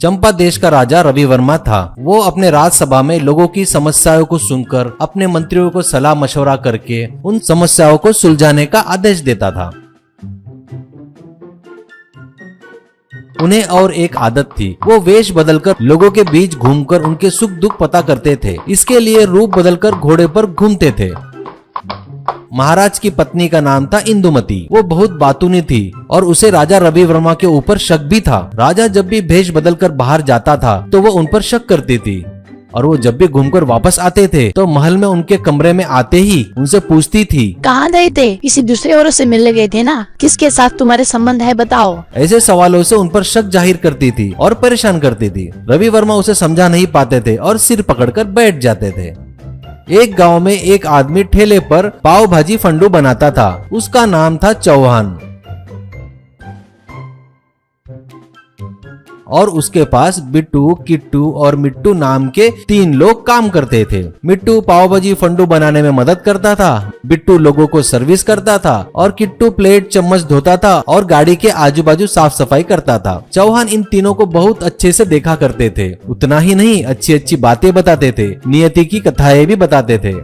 चंपा देश का राजा रवि वर्मा था। वो अपने राजसभा में लोगों की समस्याओं को सुनकर अपने मंत्रियों को सलाह मशवरा करके उन समस्याओं को सुलझाने का आदेश देता था। उन्हें और एक आदत थी, वो वेश बदलकर लोगों के बीच घूमकर उनके सुख दुख पता करते थे। इसके लिए रूप बदलकर घोड़े पर घूमते थे। महाराज की पत्नी का नाम था इंदुमती। वो बहुत बातूनी थी और उसे राजा रवि वर्मा के ऊपर शक भी था। राजा जब भी भेष बदलकर बाहर जाता था तो वो उन पर शक करती थी और वो जब भी घूमकर वापस आते थे तो महल में उनके कमरे में आते ही उनसे पूछती थी, कहाँ गए थे? किसी दूसरे औरत से मिलने गए थे ना? किसके साथ तुम्हारे संबंध है बताओ। ऐसे सवालों से उन पर शक जाहिर करती थी और परेशान करती थी। रवि वर्मा उसे समझा नहीं पाते थे और सिर पकड़कर बैठ जाते थे। एक गांव में एक आदमी ठेले पर पाव भाजी फंडू बनाता था। उसका नाम था चौहान और उसके पास बिट्टू, किट्टू और मिट्टू नाम के 3 लोग काम करते थे। मिट्टू पाव भाजी फंडू बनाने में मदद करता था, बिट्टू लोगों को सर्विस करता था और किट्टू प्लेट चम्मच धोता था और गाड़ी के आजू बाजू साफ सफाई करता था। चौहान इन तीनों को बहुत अच्छे से देखा करते थे। उतना ही नहीं, अच्छी अच्छी बातें बताते थे, नियति की कथाएं भी बताते थे।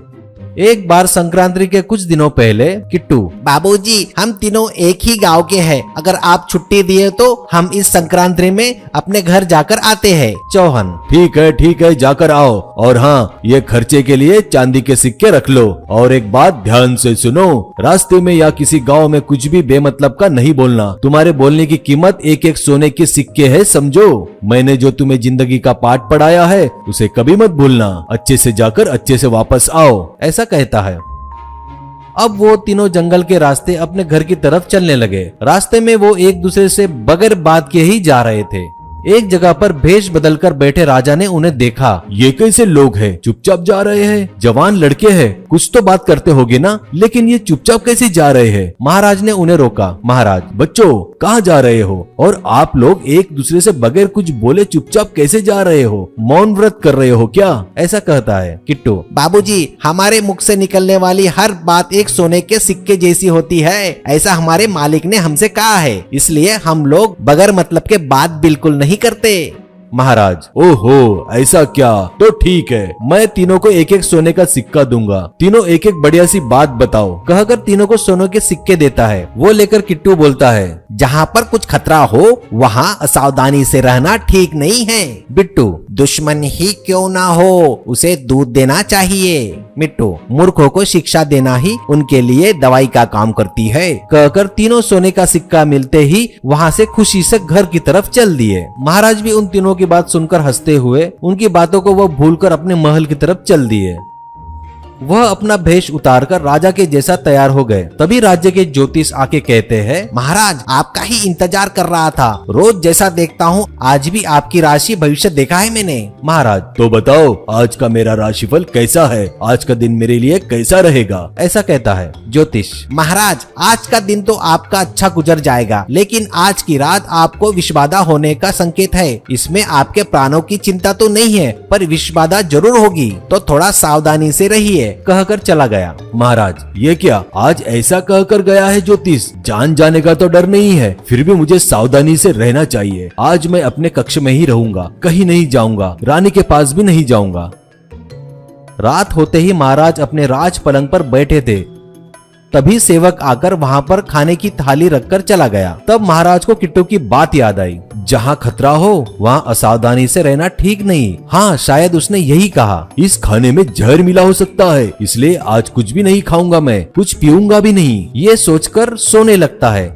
एक बार संक्रांति के कुछ दिनों पहले किट्टू, बाबूजी, हम तीनों एक ही गांव के हैं। अगर आप छुट्टी दिए तो हम इस संक्रांति में अपने घर जाकर आते हैं। चौहान, ठीक है, जाकर आओ। और हाँ, ये खर्चे के लिए चांदी के सिक्के रख लो। और एक बात ध्यान से सुनो, रास्ते में या किसी गांव में कुछ भी बेमतलब का नहीं बोलना। तुम्हारे बोलने की कीमत एक एक सोने के सिक्के है, समझो। मैंने जो तुम्हें जिंदगी का पाठ पढ़ाया है उसे कभी मत भूलना। अच्छे से जाकर अच्छे से वापस आओ, ऐसा कहता है। अब वो तीनों जंगल के रास्ते अपने घर की तरफ चलने लगे। रास्ते में वो एक दूसरे से बगैर बात के ही जा रहे थे। एक जगह पर भेष बदलकर बैठे राजा ने उन्हें देखा। ये कैसे लोग हैं? चुपचाप जा रहे हैं। जवान लड़के हैं, कुछ तो बात करते होगे ना, लेकिन ये चुपचाप कैसे जा रहे हैं? महाराज ने उन्हें रोका। महाराज, बच्चों, कहाँ जा रहे हो? और आप लोग एक दूसरे से बगैर कुछ बोले चुपचाप कैसे जा रहे हो? मौन व्रत कर रहे हो क्या? ऐसा कहता है किट्टू। बाबूजी, हमारे मुख से निकलने वाली हर बात एक सोने के सिक्के जैसी होती है, ऐसा हमारे मालिक ने हमसे कहा है। इसलिए हम लोग बगैर मतलब के बात बिल्कुल नहीं करते। महाराज, ओहो, ऐसा क्या? तो ठीक है, मैं तीनों को एक एक सोने का सिक्का दूंगा। तीनों एक एक बढ़िया सी बात बताओ। कहकर तीनों को सोने के सिक्के देता है। वो लेकर किट्टू बोलता है, जहाँ पर कुछ खतरा हो वहाँ असावधानी से रहना ठीक नहीं है। बिट्टू, दुश्मन ही क्यों ना हो उसे दूध देना चाहिए। मिट्टू, मूर्खों को शिक्षा देना ही उनके लिए दवाई का काम करती है। कहकर तीनों सोने का सिक्का मिलते ही वहाँ से खुशी से घर की तरफ चल दिए। महाराज भी उन तीनों की बात सुनकर हंसते हुए उनकी बातों को वो भूलकर अपने महल की तरफ चल दिए। वह अपना भेष उतारकर राजा के जैसा तैयार हो गए। तभी राज्य के ज्योतिष आके कहते हैं, महाराज, आपका ही इंतजार कर रहा था। रोज जैसा देखता हूँ आज भी आपकी राशि भविष्य देखा है मैंने। महाराज, तो बताओ आज का मेरा राशिफल कैसा है? आज का दिन मेरे लिए कैसा रहेगा? ऐसा कहता है ज्योतिष। महाराज, आज का दिन तो आपका अच्छा गुजर जाएगा, लेकिन आज की रात आपको विषबाधा होने का संकेत है। इसमें आपके प्राणों की चिंता तो नहीं है, पर विषबाधा जरूर होगी, तो थोड़ा सावधानी से रहिए, कहकर चला गया। महाराज, ये क्या आज ऐसा कहकर गया है ज्योतिष? जान जाने का तो डर नहीं है, फिर भी मुझे सावधानी से रहना चाहिए। आज मैं अपने कक्ष में ही रहूंगा, कहीं नहीं जाऊंगा, रानी के पास भी नहीं जाऊंगा। रात होते ही महाराज अपने राज पलंग पर बैठे थे। तभी सेवक आकर वहां पर खाने की थाली रखकर चला गया। तब महाराज को किट्टू की बात याद आई, जहाँ खतरा हो वहाँ असावधानी से रहना ठीक नहीं। हाँ, शायद उसने यही कहा। इस खाने में जहर मिला हो सकता है, इसलिए आज कुछ भी नहीं खाऊंगा, मैं कुछ पीऊंगा भी नहीं। ये सोचकर सोने लगता है।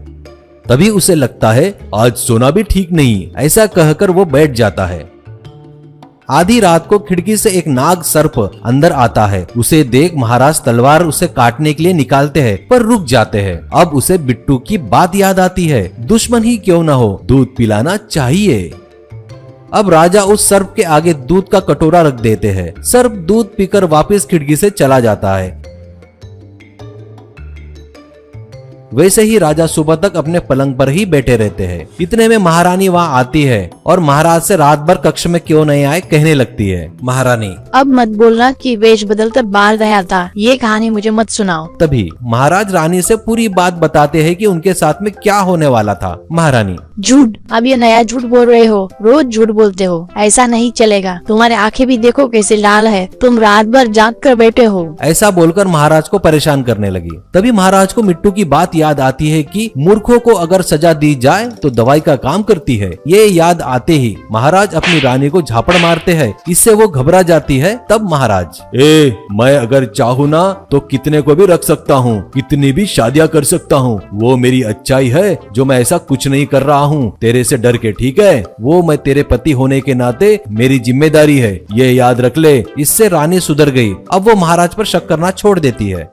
तभी उसे लगता है आज सोना भी ठीक नहीं। ऐसा कहकर वो बैठ जाता है। आधी रात को खिड़की से एक नाग सर्प अंदर आता है। उसे देख महाराज तलवार उसे काटने के लिए निकालते हैं, पर रुक जाते हैं। अब उसे बिट्टू की बात याद आती है, दुश्मन ही क्यों ना हो, दूध पिलाना चाहिए। अब राजा उस सर्प के आगे दूध का कटोरा रख देते हैं। सर्प दूध पीकर वापस खिड़की से चला जाता है। वैसे ही राजा सुबह तक अपने पलंग पर ही बैठे रहते हैं। इतने में महारानी वहाँ आती है और महाराज से रात भर कक्ष में क्यों नहीं आए कहने लगती है। महारानी, अब मत बोलना कि वेश बदलकर बाहर रहा था, ये कहानी मुझे मत सुनाओ। तभी महाराज रानी से पूरी बात बताते हैं कि उनके साथ में क्या होने वाला था। महारानी, झूठ, अब ये नया झूठ बोल रहे हो, रोज झूठ बोलते हो, ऐसा नहीं चलेगा। तुम्हारे आंखें भी देखो कैसे लाल है, तुम रात भर जाग कर बैठे हो। ऐसा बोलकर महाराज को परेशान करने लगी। तभी महाराज को मिट्टू की बात याद आती है कि मूर्खों को अगर सजा दी जाए तो दवाई का काम करती है। ये याद आते ही महाराज अपनी रानी को झापड़ मारते हैं। इससे वो घबरा जाती है। तब महाराज, मैं अगर चाहूँ ना तो कितने को भी रख सकता हूँ, कितनी भी शादियां कर सकता हूँ। वो मेरी अच्छाई है जो मैं ऐसा कुछ नहीं कर रहा हूँ तेरे से डर के, ठीक है? वो मैं तेरे पति होने के नाते मेरी जिम्मेदारी है, ये याद रख ले। इससे रानी सुधर गई। अब वो महाराज पर शक करना छोड़ देती है।